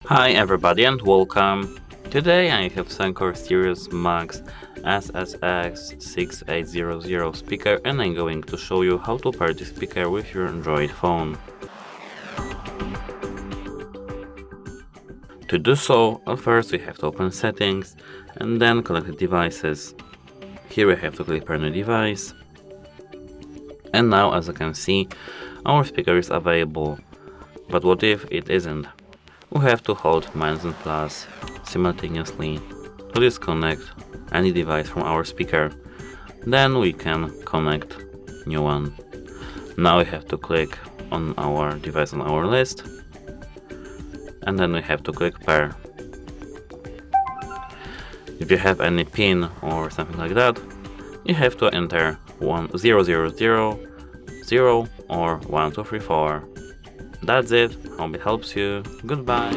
Hi everybody and welcome. Today I have SENCOR Sirius Max SSS 6800 speaker and I'm going to show you how to pair this speaker with your Android phone. To do so, first we have to open settings and then connect devices. Here we have to click pair new device. And now, as you can see, our speaker is available. But what if it isn't? We have to hold minus and plus simultaneously to disconnect any device from our speaker. Then we can connect new one. Now we have to click on our device on our list, and then we have to click pair. If you have any pin or something like that, you have to enter 00000 or 1234. That's it. Hope it helps you. Goodbye.